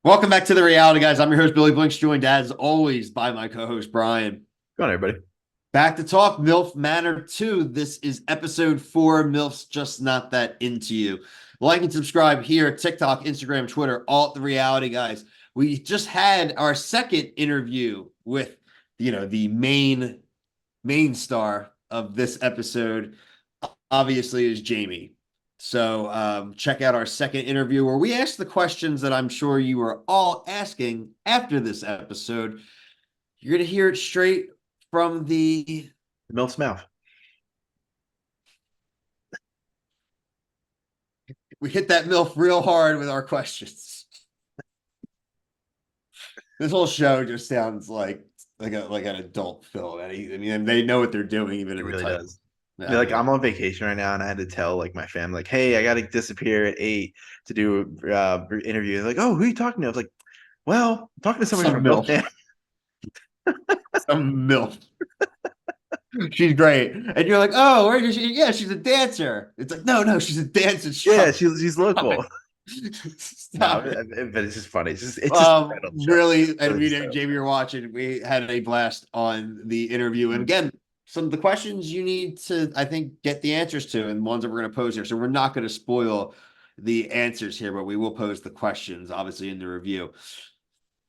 Welcome back to the reality, guys. I'm your host, Billy Blinks, joined as always by my co-host, Brian. Go on, everybody. Back to talk MILF Manor 2. This is episode 4, MILF's Just Not That Into You. Like and subscribe here, TikTok, Instagram, Twitter, all at the reality, guys. We just had our second interview with, the main star of this episode, obviously, is Jamie. So check out our second interview where we asked the questions that I'm sure you were all asking after this episode. You're going to hear it straight from the MILF's mouth. We hit that MILF real hard with our questions. This whole show just sounds like an adult film. I mean, they know what they're doing even It in the really title. does. I'm on vacation right now, and I had to tell my family, hey, I got to disappear at 8 to do interview. They're like, oh, who are you talking to? I was like, well, I'm talking to somebody Some from MILF. MILF. Some MILF. She's great. And you're like, oh, where is she? Yeah, she's a dancer. It's like, no, she's a dancer. Yeah, she's local. Stop No, it. but it's just funny. It's just Really, and really Jamie, you're watching. We had a blast on the interview. And again, some of the questions you need to, I think, get the answers to, and ones that we're going to pose here. So we're not going to spoil the answers here, but we will pose the questions, obviously, in the review.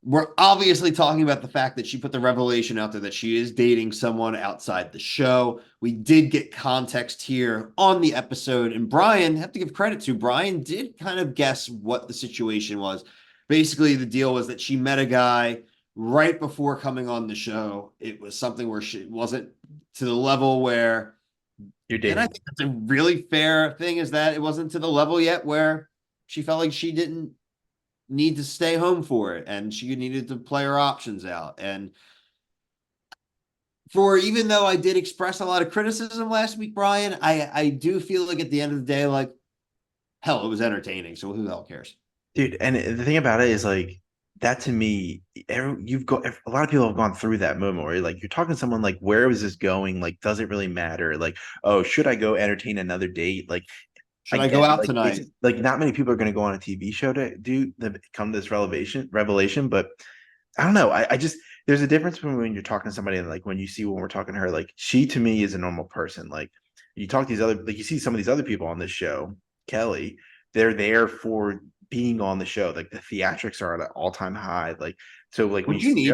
We're obviously talking about the fact that she put the revelation out there that she is dating someone outside the show. We did get context here on the episode, and Brian, have to give credit to, Brian did kind of guess what the situation was. Basically, the deal was that she met a guy right before coming on the show. It was something where she wasn't to the level where, you're and dating. I think that's a really fair thing, is that it wasn't to the level yet where she felt like she didn't need to stay home for it, and she needed to play her options out. And for, even though I did express a lot of criticism last week, Brian, I do feel like at the end of the day, like, hell, it was entertaining, so who the hell cares? Dude, and the thing about it is that to me, a lot of people have gone through that moment where you're talking to someone like, where is this going? Like, does it really matter? Like, oh, should I go entertain another date? Like, I Should I go get it. out Like, it's tonight? just, like not many people are going to go on a TV show to come to this revelation. But I don't know. I just there's a difference between when you're talking to somebody and when you see when we're talking to her. Like, she to me is a normal person. Like, you talk to these other, you see some of these other people on this show, Kelly, they're there for being on the show. Like, the theatrics are at an all-time high. When What you need.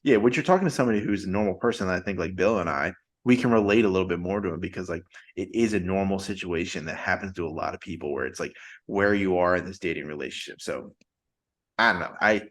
yeah, when you're talking to somebody who's a normal person, I think like Bill and I, we can relate a little bit more to him because it is a normal situation that happens to a lot of people where it's like where you are in this dating relationship. So I don't know. I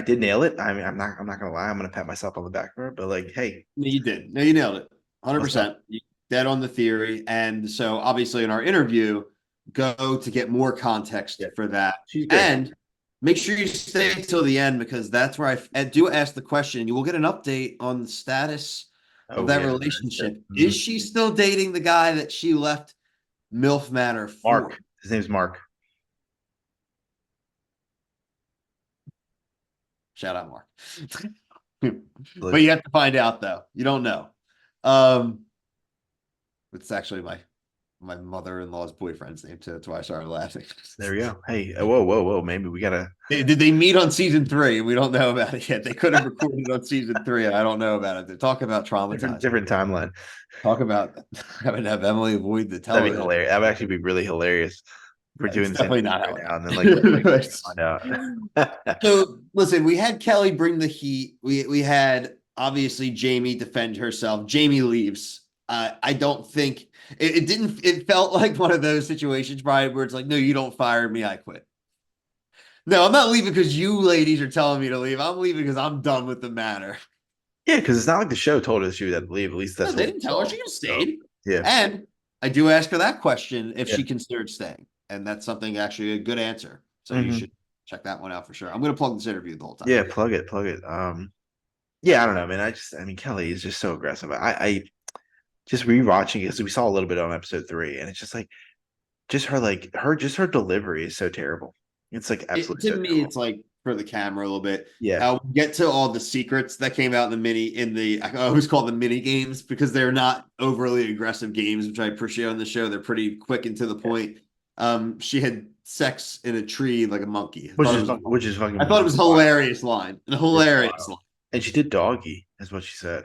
did nail it. I mean, I'm not gonna lie. I'm gonna pat myself on the back for it. But hey, No, you did. No, you nailed it. let's go. 100%. You dead on the theory. And so obviously in our interview, go to get more context Yeah, for that. she's great. And make sure you stay till the end, because that's where I do ask the question. You will get an update on the status of Oh that yeah, relationship. Is Mhm. she still dating the guy that she left MILF Manor for? Mark. His name's Mark. Shout out, Mark. But Believe you have to find out, though. You don't know. Um, it's actually my mother-in-law's boyfriend's name too. That's why I started laughing. There we go. Hey, whoa. Maybe we gotta Did they meet on season 3? We don't know about it yet. They could have recorded on season 3. I don't know about it. They talk about traumatized. different timeline. Talk about having to have Emily avoid the That'd be television. hilarious. That would actually be really hilarious. We're It's doing the same definitely thing not how right it now, and then happens. find out. So listen, we had Kelly bring the heat. We had obviously Jamie defend herself. Jamie leaves. I don't think it didn't. It felt like one of those situations, Brian, where it's like, no, you don't fire me, I quit. No, I'm not leaving because you ladies are telling me to leave. I'm leaving because I'm done with the matter. Yeah, because it's not like the show told her she would have to leave. At least No, that's they what we didn't tell her. saw. She could have So, stayed. yeah, And I do ask her that question if yeah. she considered staying. And that's something, actually a good answer. So you Hmm. should check that one out for sure. I'm going to plug this interview the whole time. Yeah, plug it. Yeah, I don't know, man. I mean, Kelly is just so aggressive. I just rewatching it because we saw a little bit on episode 3, and it's just just her delivery is so terrible. It's absolutely To so me, terrible. it's like for the camera a little bit. Yeah, We'll get to all the secrets that came out I always call them mini games, because they're not overly aggressive games, which I appreciate on the show. They're pretty quick and to the yeah. point. She had sex in a tree like a monkey. Which is I thought it fucking was wild. hilarious line. A It's hilarious wild. line. And she did doggy, is what she said.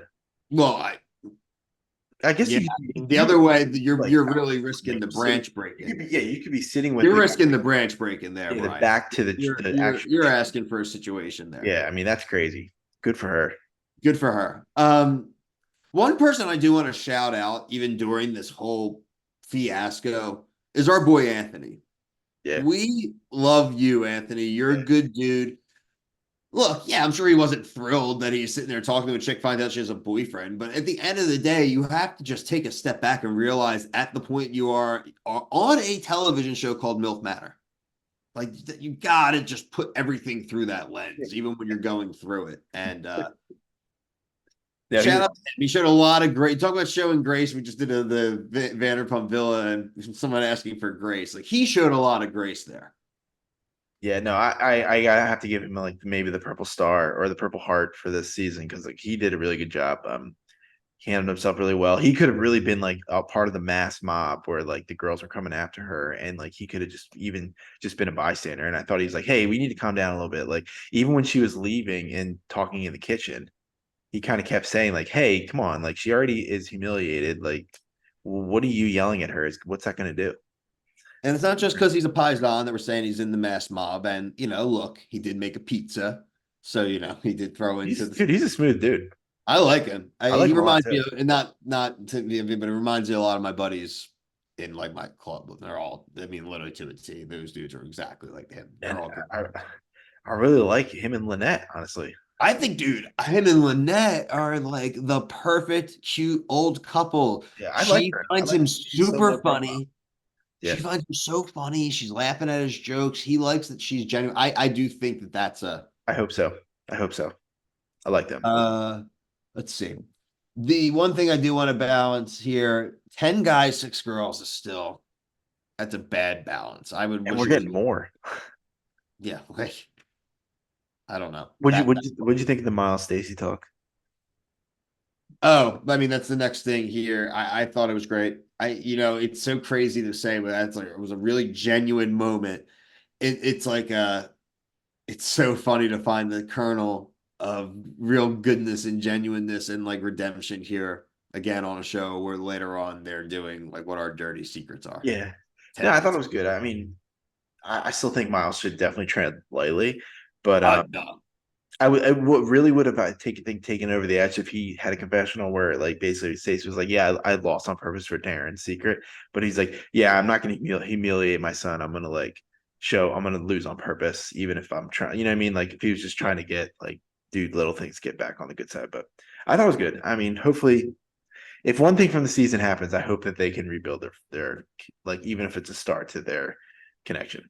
Well, I guess yeah, the you other could way, like you're really risking like the sitting. branch You could breaking. be yeah. You could be sitting with You're risking the branch breaking there, the Brian. back to the actual You're tree. asking for a situation there. Yeah, I mean that's crazy. Good for her. Good for her. One person I do want to shout out, even during this whole fiasco, is our boy Anthony. Yeah, We love you, Anthony. You're a yeah, good dude. Look, yeah, I'm sure he wasn't thrilled that he's sitting there talking to a chick, finds out she has a boyfriend. But at the end of the day, you have to just take a step back and realize at the point are on a television show called MILF Manor. Like you gotta just put everything through that lens, even when you're going through it. And yeah. shout out to him. He showed a lot of great talk about showing grace. We just did the Vanderpump Villa and someone asking for grace. Like he showed a lot of grace there. Yeah, no, I gotta have to give him like maybe the purple star or the purple heart for this season because like he did a really good job. He handled himself really well. He could have really been like a part of the mass mob where like the girls were coming after her, and like he could have just even just been a bystander. And I thought he's like, hey, we need to calm down a little bit. Like even when she was leaving and talking in the kitchen, he kind of kept saying like, hey, come on, like she already is humiliated. Like, what are you yelling at her? What's that gonna do? And it's not just because he's a paisan that we're saying he's in the mass mob. And look, he did make a pizza, so he did throw into the. He's a smooth dude. I like him. I like He him a lot reminds me too. of, and not to me, but it reminds me of a lot of my buddies in like my club. They're all, I mean, literally to a T. Those dudes are exactly like him. They're And all good. I really like him and Lynette, honestly. I think, dude, him and Lynette are like the perfect, cute old couple. Yeah, I like She her. I finds like him she's so super low profile. funny. She Yeah, finds him so funny. She's laughing at his jokes. He likes that she's genuine. I do think that that's a I hope so. I hope so. I like them. uh let's see. The one thing I do want to balance here, 10 guys, 6 girls is still that's a bad balance. I would And wish we're it was getting more. yeah, like I don't know. What'd you think of the Miles Stacy talk? Oh, I mean, that's the next thing here. I thought it was great. It's so crazy to say, but that's like it was a really genuine moment. It's like it's so funny to find the kernel of real goodness and genuineness and like redemption here again on a show where later on they're doing like what our dirty secrets are. Yeah. No, 10 I thought minutes. it was good. I mean, I still think Miles should definitely tread lightly, but No. I what really would have taken over the edge if he had a confessional where like basically Stacey was like, yeah, I lost on purpose for Darren's secret, but he's like, yeah, I'm not going to humiliate my son. I'm gonna like I'm gonna lose on purpose, even if I'm trying. You know what I mean? Like if he was just trying to get like do little things, get back on the good side. But I thought it was good. I mean, hopefully, if one thing from the season happens, I hope that they can rebuild their like even if it's a start to their connection.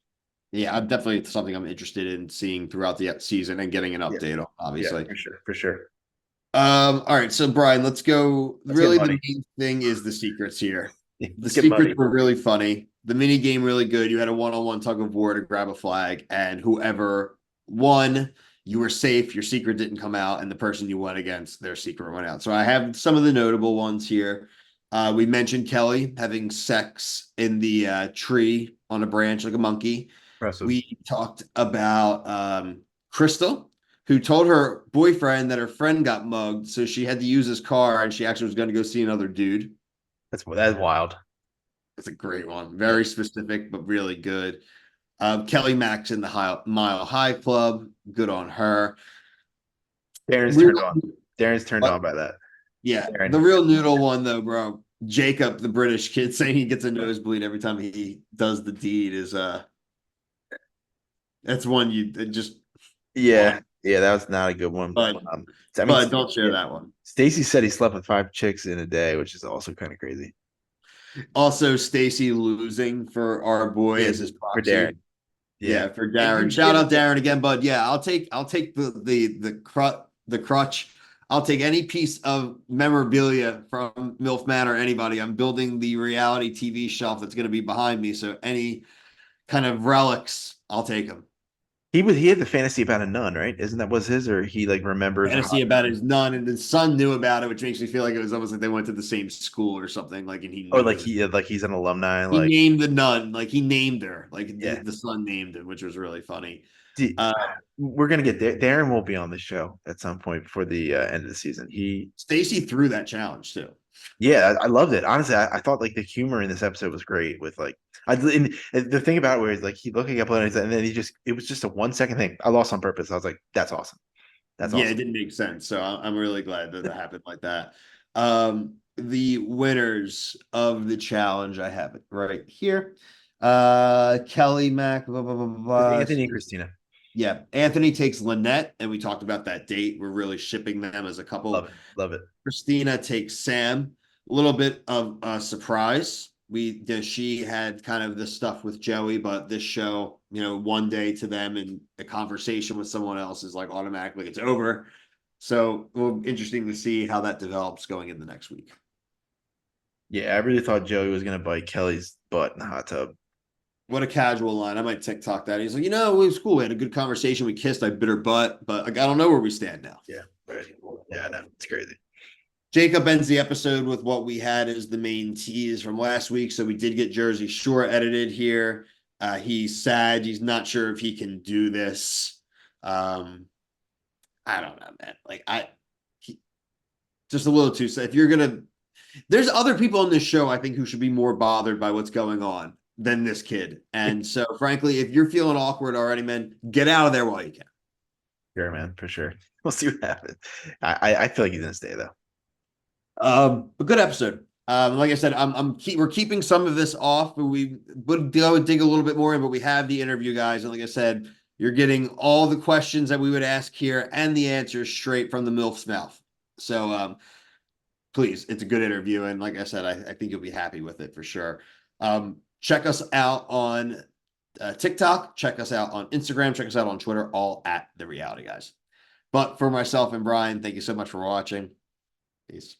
Yeah, I'm definitely something I'm interested in seeing throughout the season and getting an Yeah, update on, yeah, obviously. for sure, for sure. All right, so Brian, let's go. Let's get Really, the money. main thing is the secrets here. The Let's get secrets money. were really funny. The mini game really good. You had a one-on-one tug of war to grab a flag, and whoever won, you were safe. Your secret didn't come out, and the person you went against, their secret went out. So I have some of the notable ones here. We mentioned Kelly having sex in the tree on a branch like a monkey. Impressive. We talked about Crystal, who told her boyfriend that her friend got mugged, so she had to use his car, and she actually was going to go see another dude. That's wild. It's a great one, Yeah. very specific but really good. Kelly Max in the Mile High Club, good on her. Darren's Real, turned on. Darren's turned but on by that. yeah, the Darren. real noodle one though, bro. Jacob, the British kid, saying he gets a nosebleed every time he does the deed is that's one you just Yeah, yeah, that was not a good one. but I mean, but don't share yeah. that one. Stacy said he slept with 5 chicks in a day, which is also kind of crazy. Also, Stacy losing for our boy Yeah, as his for Darren. proxy. Yeah, Yeah, for and he Darren. was Shout giving out Darren again, bud. Yeah, I'll take the crutch. I'll take any piece of memorabilia from MILF Manor, anybody. I'm building the reality TV shelf that's going to be behind me. So any kind of relics, I'll take them. He had the fantasy about a nun, right? Isn't that was his, or he like remembers a Fantasy hot about nun? his nun, and his son knew about it, which makes me feel like it was almost like they went to the same school or something. Like, and he Or knew it. like he's an alumni, He like named the nun, like he named her, like yeah. the son named him, which was really funny. D- Uh, we're gonna get there. Darren will be on the show at some point before the end of the season. Stacy threw that challenge too. Yeah, I loved it. Honestly, I thought like the humor in this episode was great. With like, and the thing about it where he's like he looking up and then it was just a 1 second thing. I lost on purpose. I was like, that's awesome. That's Yeah, it awesome. didn't make sense. So I'm really glad that that happened like that. The winners of the challenge, I have it right here. Kelly Mac, blah, blah, blah, blah, It's blah. Anthony and Christina. Yeah, Anthony takes Lynette, and we talked about that date. We're really shipping them as a couple. Love it. Love it. Christina takes Sam. A little bit of a surprise. She had kind of this stuff with Joey, but this show, one day to them and a conversation with someone else is like automatically it's over. So, well, interesting to see how that develops going in the next week. Yeah, I really thought Joey was gonna bite Kelly's butt in the hot tub. What a casual line. I might TikTok that. He's like, it was cool. We had a good conversation. We kissed. I bit her butt, but like, I don't know where we stand now. Yeah, right. Yeah, I know. It's crazy. Jacob ends the episode with what we had as the main tease from last week. So we did get Jersey Shore edited here. He's sad. He's not sure if he can do this. I don't know, man. Like just a little too sad. If you're gonna, there's other people on this show I think who should be more bothered by what's going on than this kid. And so, frankly, if you're feeling awkward already, man, get out of there while you can. Sure, man, for sure. We'll see what happens. I feel like he's gonna stay though. A good episode. Like I said, we're keeping some of this off, but we would go and dig a little bit more in. But we have the interview, guys, and like I said, you're getting all the questions that we would ask here and the answers straight from the MILF's mouth. So, please, it's a good interview, and like I said, I think you'll be happy with it for sure. Check us out on TikTok. Check us out on Instagram. Check us out on Twitter. All at The Reality Guys. But for myself and Brian, thank you so much for watching. Peace.